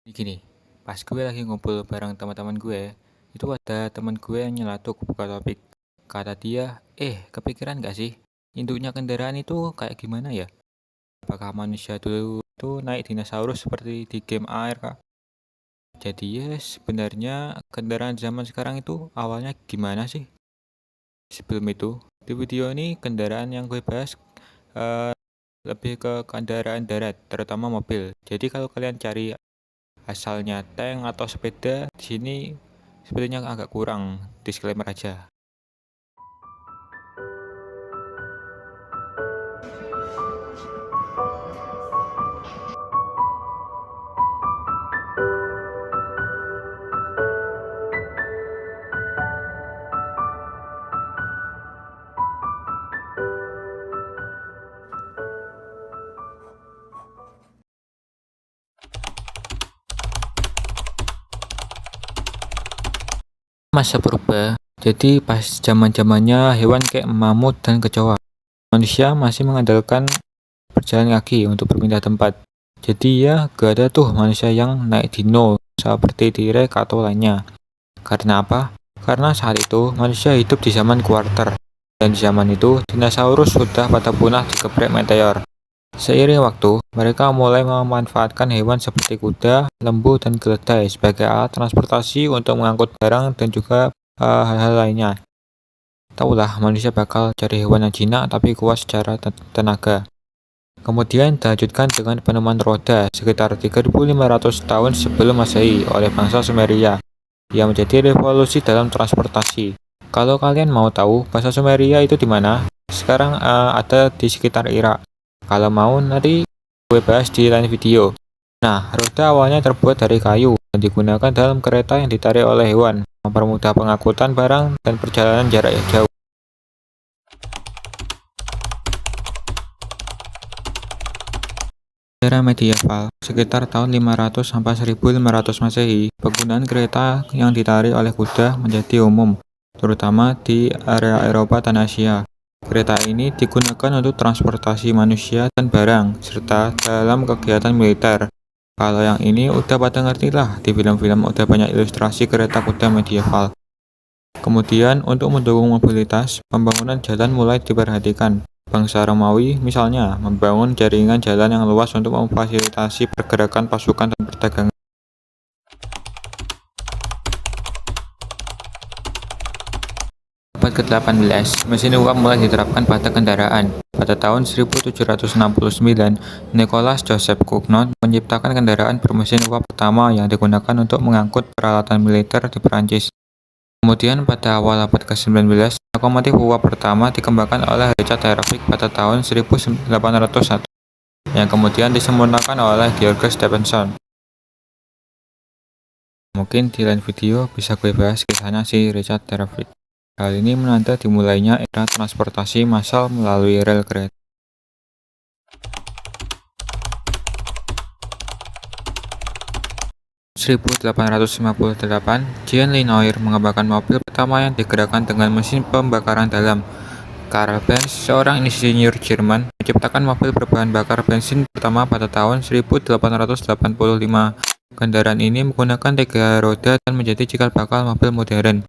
Gini, pas gue lagi ngumpul bareng teman-teman gue, itu ada teman gue yang nyelatuk buka topik. Kata dia, kepikiran gak sih? Induknya kendaraan itu kayak gimana ya? Apakah manusia dulu itu naik dinosaurus seperti di game air, Kak? Jadi ya, sebenarnya kendaraan zaman sekarang itu awalnya gimana sih? Sebelum itu, di video ini kendaraan yang gue bahas eh, lebih ke kendaraan darat, terutama mobil. Jadi kalau kalian cari asalnya tank atau sepeda, di sini sepertinya agak kurang. Disclaimer aja. Masa purba. Jadi pas zaman-zamannya hewan kayak mamut dan kecoa. Manusia masih mengandalkan berjalan kaki untuk berpindah tempat. Jadi ya gak ada tuh manusia yang naik dino seperti T-Rex atau lainnya. Karena apa? Karena saat itu manusia hidup di zaman kuarter. Dan di zaman itu dinosaurus sudah pada punah dikeprek meteor. Seiring waktu, mereka mulai memanfaatkan hewan seperti kuda, lembu, dan keledai sebagai alat transportasi untuk mengangkut barang dan juga hal-hal lainnya. Tahulah, manusia bakal cari hewan yang jinak tapi kuat secara tenaga. Kemudian dilanjutkan dengan penemuan roda sekitar 3.500 tahun sebelum Masehi oleh bangsa Sumeria yang menjadi revolusi dalam transportasi. Kalau kalian mau tahu bahasa Sumeria itu di mana, sekarang ada di sekitar Irak. Kalau mau nanti gue bahas di lain video. Nah, roda awalnya terbuat dari kayu dan digunakan dalam kereta yang ditarik oleh hewan, mempermudah pengangkutan barang dan perjalanan jarak jauh. Era medieval, sekitar tahun 500 sampai 1500 Masehi, penggunaan kereta yang ditarik oleh kuda menjadi umum, terutama di area Eropa dan Asia. Kereta ini digunakan untuk transportasi manusia dan barang, serta dalam kegiatan militer. Kalau yang ini udah pada ngerti lah, di film-film udah banyak ilustrasi kereta kuda medieval. Kemudian untuk mendukung mobilitas, pembangunan jalan mulai diperhatikan. Bangsa Romawi misalnya membangun jaringan jalan yang luas untuk memfasilitasi pergerakan pasukan dan perdagangan. Abad ke-18, mesin uap mulai diterapkan pada kendaraan. Pada tahun 1769, Nicholas Joseph Cugnot menciptakan kendaraan bermesin uap pertama yang digunakan untuk mengangkut peralatan militer di Perancis. Kemudian pada awal abad ke-19, lokomotif uap pertama dikembangkan oleh Richard Trevithick pada tahun 1801, yang kemudian disempurnakan oleh George Stephenson. Mungkin di lain video bisa gue bahas kisahnya si Richard Trevithick. Hal ini menanda dimulainya era transportasi massal melalui rel kereta. pada 1858, Jean Lenoir mengembangkan mobil pertama yang digerakkan dengan mesin pembakaran dalam. Karl Benz, seorang insinyur Jerman, menciptakan mobil berbahan bakar bensin pertama pada tahun 1885. Kendaraan ini menggunakan 3 roda dan menjadi cikal bakal mobil modern.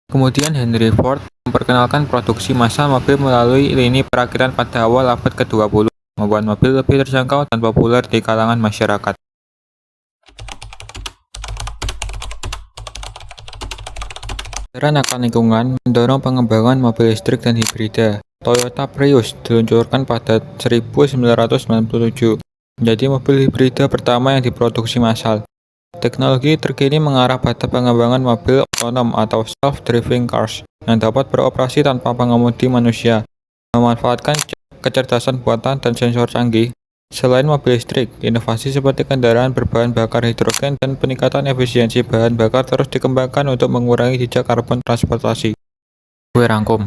Kemudian Henry Ford memperkenalkan produksi massal mobil melalui lini perakitan pada awal abad ke-20, membuat mobil lebih terjangkau dan populer di kalangan masyarakat. Peran akan lingkungan mendorong pengembangan mobil listrik dan hibrida. Toyota Prius diluncurkan pada 1997, menjadi mobil hibrida pertama yang diproduksi massal. Teknologi terkini mengarah pada pengembangan mobil otonom atau self-driving cars yang dapat beroperasi tanpa pengemudi manusia, memanfaatkan kecerdasan buatan dan sensor canggih. Selain mobil listrik, inovasi seperti kendaraan berbahan bakar hidrogen dan peningkatan efisiensi bahan bakar terus dikembangkan untuk mengurangi jejak karbon transportasi. Gue rangkum.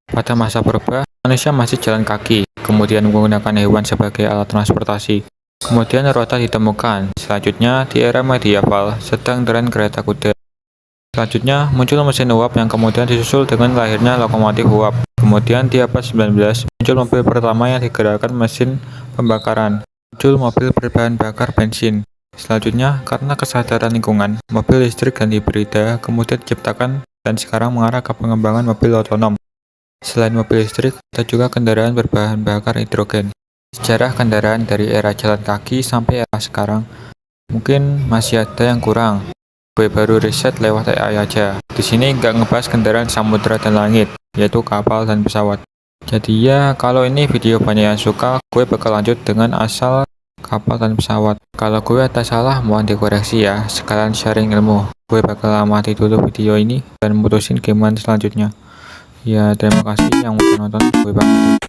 Pada masa purba, manusia masih jalan kaki, kemudian menggunakan hewan sebagai alat transportasi. Kemudian roda ditemukan. Selanjutnya, di era medieval, sedang tren kereta kuda. Selanjutnya, muncul mesin uap yang kemudian disusul dengan lahirnya lokomotif uap. Kemudian di abad 19, muncul mobil pertama yang digerakkan mesin pembakaran. Muncul mobil berbahan bakar bensin. Selanjutnya, karena kesadaran lingkungan, mobil listrik dan hibrida kemudian diciptakan dan sekarang mengarah ke pengembangan mobil otonom. Selain mobil listrik, ada juga kendaraan berbahan bakar hidrogen. Sejarah kendaraan dari era jalan kaki sampai era sekarang, mungkin masih ada yang kurang. Gue baru riset lewat AI aja. Di sini nggak ngebahas kendaraan samudra dan langit, yaitu kapal dan pesawat. Jadi ya, kalau ini video banyak yang suka, gue bakal lanjut dengan asal kapal dan pesawat. Kalau gue ada salah, mohon dikoreksi ya. Sekalian sharing ilmu. Gue bakal amati dulu video ini dan mutusin gimana selanjutnya. Ya, terima kasih yang udah nonton. Gue banget.